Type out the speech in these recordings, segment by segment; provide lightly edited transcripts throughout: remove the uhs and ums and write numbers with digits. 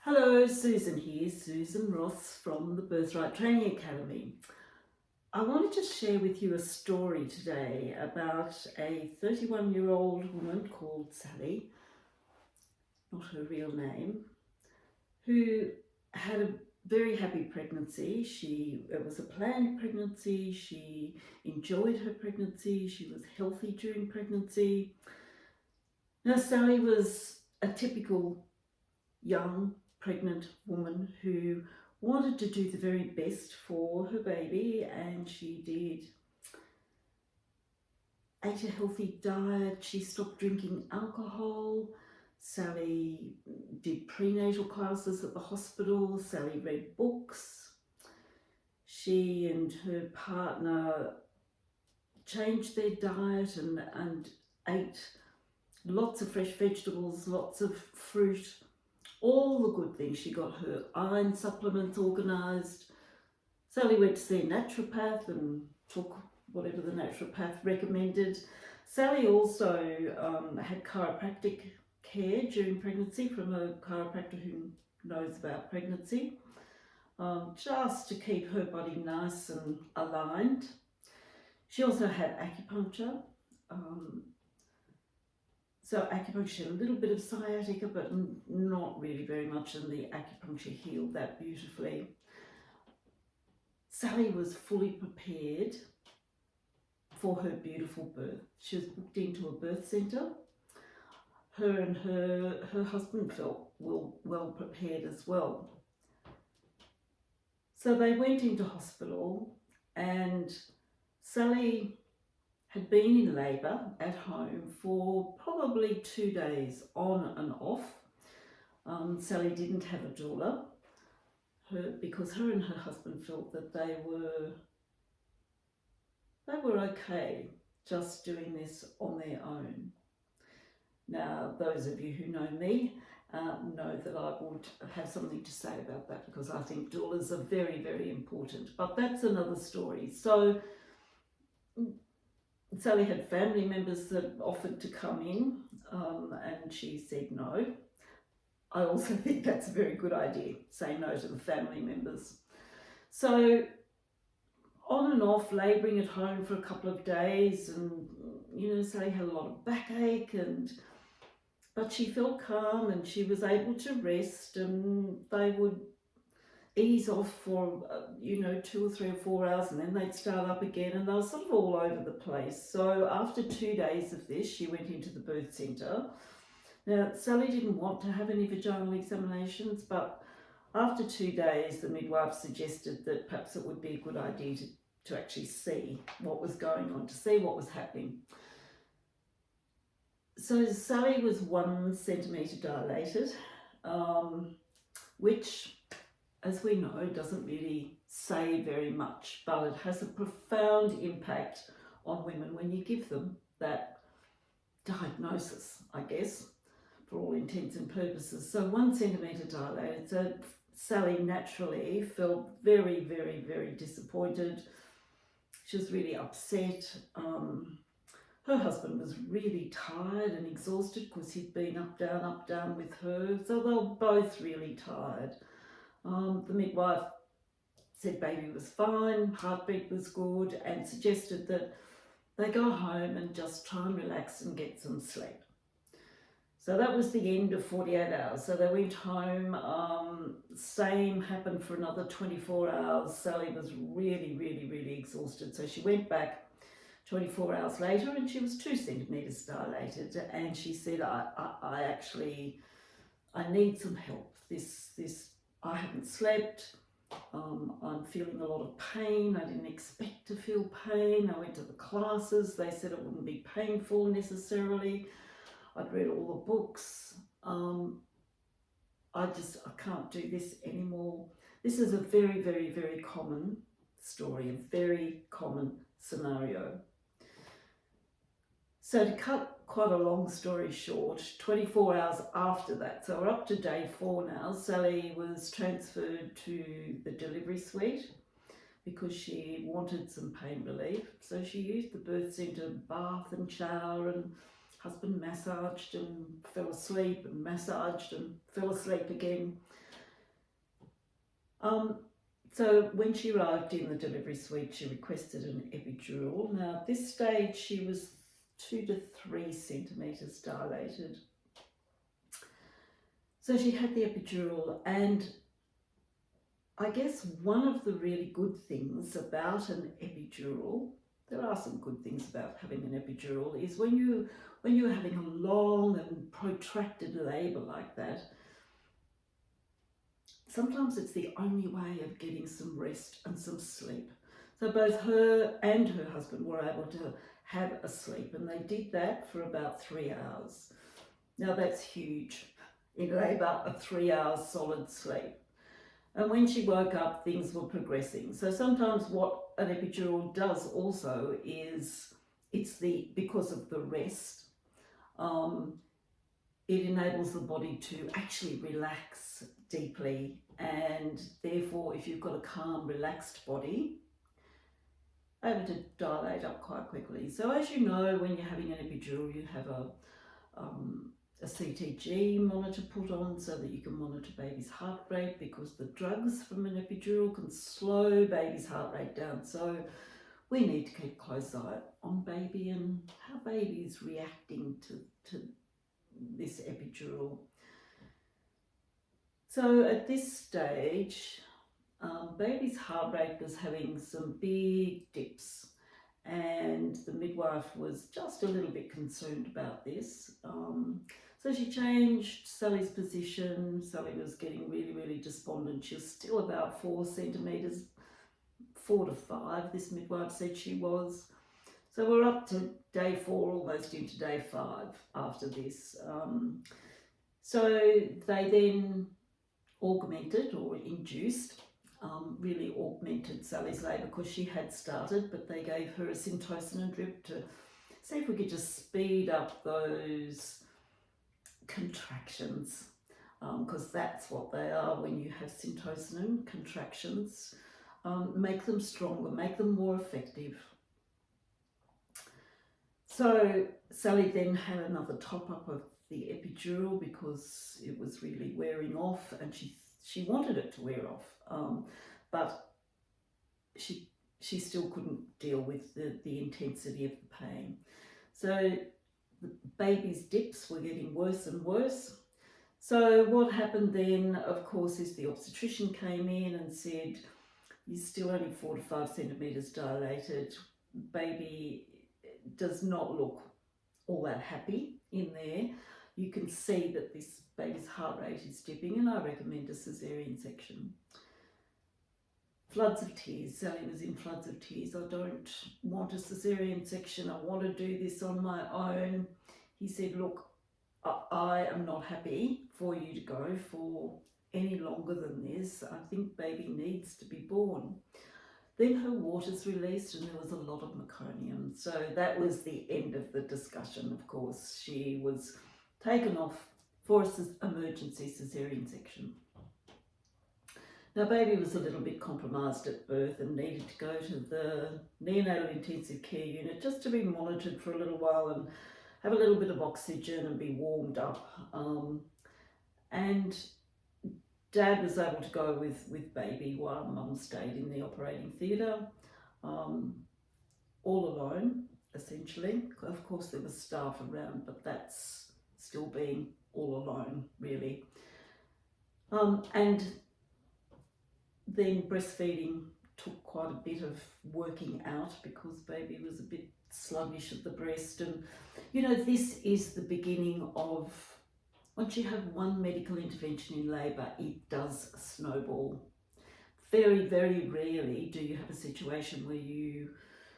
Hello, Susan here, Susan Ross from the Birthright Training Academy. I wanted to share with you a story today about a 31-year-old woman called Sally, not her real name, who had a very happy pregnancy. It was a planned pregnancy. She enjoyed her pregnancy. She was healthy during pregnancy. Now, Sally was a typical young pregnant woman who wanted to do the very best for her baby, and she ate a healthy diet. She stopped drinking alcohol. Sally did prenatal classes at the hospital. Sally read books. She and her partner changed their diet and ate lots of fresh vegetables, lots of fruit, all the good things. She got her iron supplements organised. Sally went to see a naturopath and took whatever the naturopath recommended. Sally also had chiropractic care during pregnancy from a chiropractor who knows about pregnancy, just to keep her body nice and aligned. She also had acupuncture. So acupuncture, a little bit of sciatica, but not really very much, and the acupuncture healed that beautifully. Sally was fully prepared for her beautiful birth. She was booked into a birth centre. Her and her husband felt well prepared as well. So they went into hospital, and Sally had been in labour at home for probably 2 days on and off. Sally didn't have a doula because her and her husband felt that they were okay just doing this on their own. Now, those of you who know me know that I would have something to say about that, because I think doulas are very, very important, but that's another story. So Sally had family members that offered to come in, and she said no. I also think that's a very good idea, say no to the family members. So on and off, labouring at home for a couple of days, and Sally had a lot of backache, but she felt calm and she was able to rest, and they would ease off for 2 or 3 or 4 hours, and then they'd start up again, and they were sort of all over the place. So after 2 days of this, she went into the birth centre. Now, Sally didn't want to have any vaginal examinations, but after 2 days, the midwife suggested that perhaps it would be a good idea to actually see what was going on, to see what was happening. So Sally was 1 centimetre dilated, which, as we know, doesn't really say very much, but it has a profound impact on women when you give them that diagnosis, I guess, for all intents and purposes. So 1 centimetre dilated. So Sally naturally felt very, very, very disappointed. She was really upset. Her husband was really tired and exhausted because he'd been up, down with her. So they were both really tired. The midwife said baby was fine, heartbeat was good, and suggested that they go home and just try and relax and get some sleep. So that was the end of 48 hours. So they went home. Same happened for another 24 hours. Sally was really, really, really exhausted. So she went back 24 hours later, and she was 2 centimetres dilated. And she said, I need some help. I haven't slept. I'm feeling a lot of pain. I didn't expect to feel pain. I went to the classes. They said it wouldn't be painful necessarily. I'd read all the books. I can't do this anymore. This is a very, very, very common story, a very common scenario. So to cut quite a long story short, 24 hours after that, so we're up to day 4 now, Sally was transferred to the delivery suite because she wanted some pain relief. So she used the birth centre bath and shower, and husband massaged and fell asleep, and massaged and fell asleep again. So when she arrived in the delivery suite, she requested an epidural. Now at this stage, she was 2 to 3 centimetres dilated. So she had the epidural, and I guess one of the really good things about an epidural, there are some good things about having an epidural, is when you're having a long and protracted labour like that, sometimes it's the only way of getting some rest and some sleep. So both her and her husband were able to have a sleep, and they did that for about 3 hours. Now that's huge in labour, a 3 hours solid sleep. And when she woke up, things were progressing. So sometimes what an epidural does also is because of the rest, it enables the body to actually relax deeply, and therefore if you've got a calm, relaxed body, able to dilate up quite quickly. So as you know, when you're having an epidural, you have a CTG monitor put on so that you can monitor baby's heart rate, because the drugs from an epidural can slow baby's heart rate down. So we need to keep a close eye on baby and how baby is reacting to this epidural. So at this stage, baby's heart rate was having some big dips, and the midwife was just a little bit concerned about this. So she changed Sally's position. Sally was getting really, really despondent. She was still about 4 centimetres, 4 to 5, this midwife said she was. So we're up to day 4, almost into day 5 after this. So they then augmented or induced, really augmented Sally's labour because she had started, but they gave her a syntocinon drip to see if we could just speed up those contractions, because that's what they are when you have syntocinon contractions. Make them stronger, make them more effective. So Sally then had another top up of the epidural because it was really wearing off, and she wanted it to wear off, but she still couldn't deal with the intensity of the pain. So the baby's dips were getting worse and worse. So what happened then, of course, is the obstetrician came in and said, you're still only 4 to 5 centimetres dilated. Baby does not look all that happy in there. You can see that this baby's heart rate is dipping, and I recommend a caesarean section. Floods of tears. Sally was in floods of tears. I don't want a caesarean section. I want to do this on my own. He said, look, I am not happy for you to go for any longer than this. I think baby needs to be born. Then her waters released and there was a lot of meconium. So that was the end of the discussion, of course. She was taken off for an emergency caesarean section. Now baby was a little bit compromised at birth and needed to go to the neonatal intensive care unit just to be monitored for a little while and have a little bit of oxygen and be warmed up. And Dad was able to go with baby while Mum stayed in the operating theatre, all alone, essentially. Of course, there was staff around, but that's still being all alone, really. And then breastfeeding took quite a bit of working out because baby was a bit sluggish at the breast. And, you know, this is the beginning of, once you have one medical intervention in labour, it does snowball. Very, very rarely do you have a situation where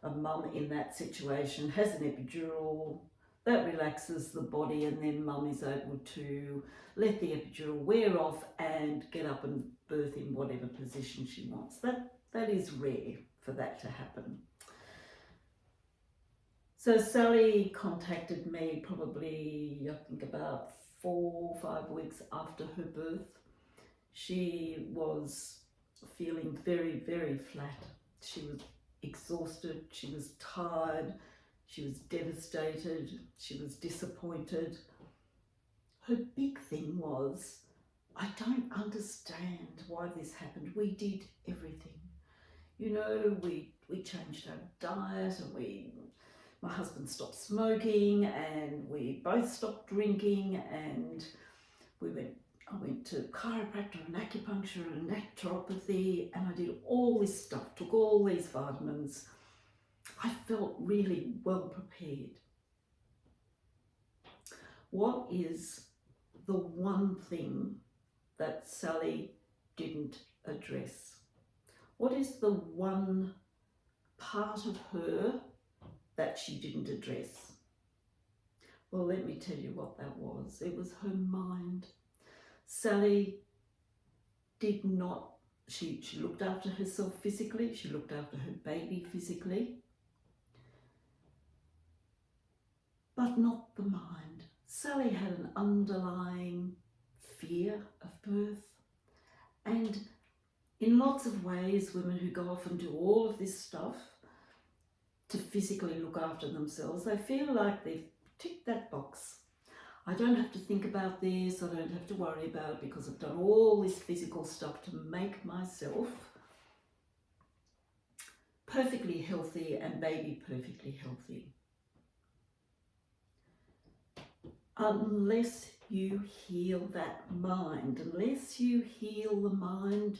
a mum in that situation has an epidural, that relaxes the body, and then mum is able to let the epidural wear off and get up and birth in whatever position she wants. That is rare for that to happen. So Sally contacted me probably, I think, about 4 or 5 weeks after her birth. She was feeling very, very flat. She was exhausted, she was tired, she was devastated, she was disappointed. Her big thing was, I don't understand why this happened. We did everything. You know, we changed our diet, and my husband stopped smoking, and we both stopped drinking, and I went to chiropractor and acupuncture and naturopathy, and I did all this stuff, took all these vitamins. I felt really well prepared. What is the one thing that Sally didn't address? What is the one part of her that she didn't address? Well, let me tell you what that was. It was her mind. Sally did not, she looked after herself physically, she looked after her baby physically, but not the mind. Sally had an underlying fear of birth, and in lots of ways, women who go off and do all of this stuff to physically look after themselves, they feel like they've ticked that box. I don't have to think about this, I don't have to worry about it because I've done all this physical stuff to make myself perfectly healthy and baby perfectly healthy. Unless you heal that mind, unless you heal the mind,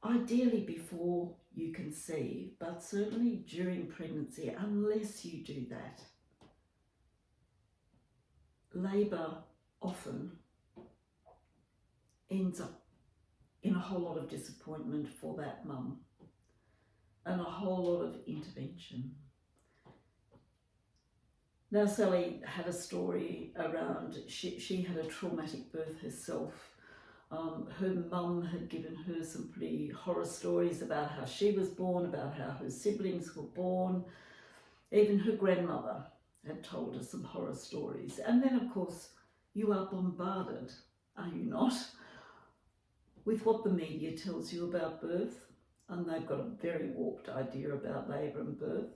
ideally before you conceive, but certainly during pregnancy, unless you do that, labour often ends up in a whole lot of disappointment for that mum and a whole lot of intervention. Now, Sally had a story around, she had a traumatic birth herself. Her mum had given her some pretty horror stories about how she was born, about how her siblings were born. Even her grandmother had told her some horror stories. And then, of course, you are bombarded, are you not, with what the media tells you about birth. And they've got a very warped idea about labour and birth.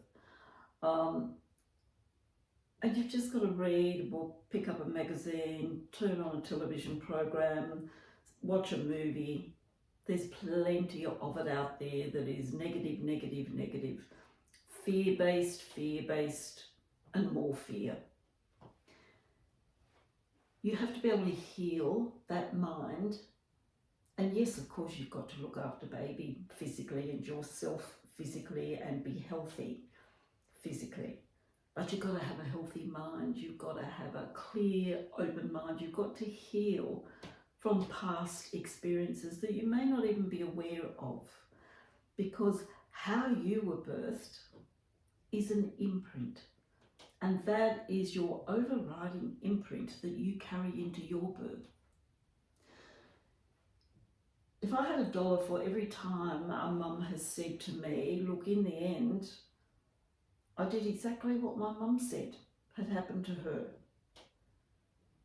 And you've just got to read or pick up a magazine, turn on a television program, watch a movie. There's plenty of it out there that is negative, negative, negative, fear-based, and more fear. You have to be able to heal that mind. And yes, of course, you've got to look after baby physically and yourself physically and be healthy physically. But you've got to have a healthy mind. You've got to have a clear, open mind. You've got to heal from past experiences that you may not even be aware of, because how you were birthed is an imprint, and that is your overriding imprint that you carry into your birth. If I had $1 for every time a mum has said to me, look, in the end, I did exactly what my mum said had happened to her.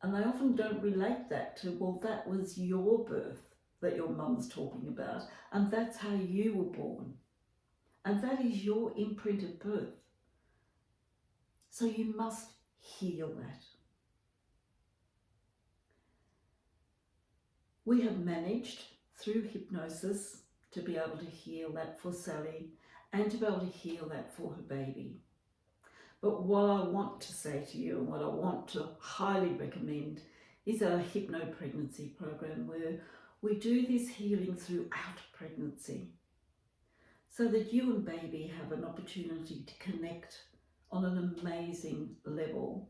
And they often don't relate that to, well, that was your birth that your mum's talking about, and that's how you were born. And that is your imprint of birth. So you must heal that. We have managed through hypnosis to be able to heal that for Sally and to be able to heal that for her baby. But what I want to say to you and what I want to highly recommend is our Hypno Pregnancy program, where we do this healing throughout pregnancy so that you and baby have an opportunity to connect on an amazing level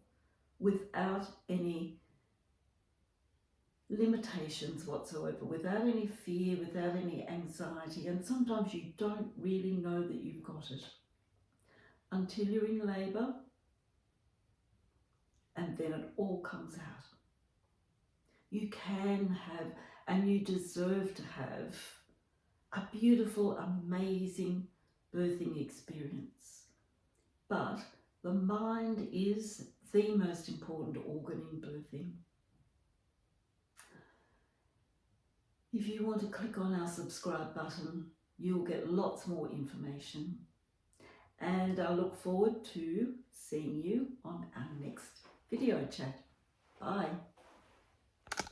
without any limitations whatsoever, without any fear, without any anxiety. And sometimes you don't really know that you've got it until you're in labour, and then it all comes out. You can have, and you deserve to have, a beautiful, amazing birthing experience. But the mind is the most important organ in birthing. If you want to click on our subscribe button, you'll get lots more information. And I look forward to seeing you on our next video chat. Bye.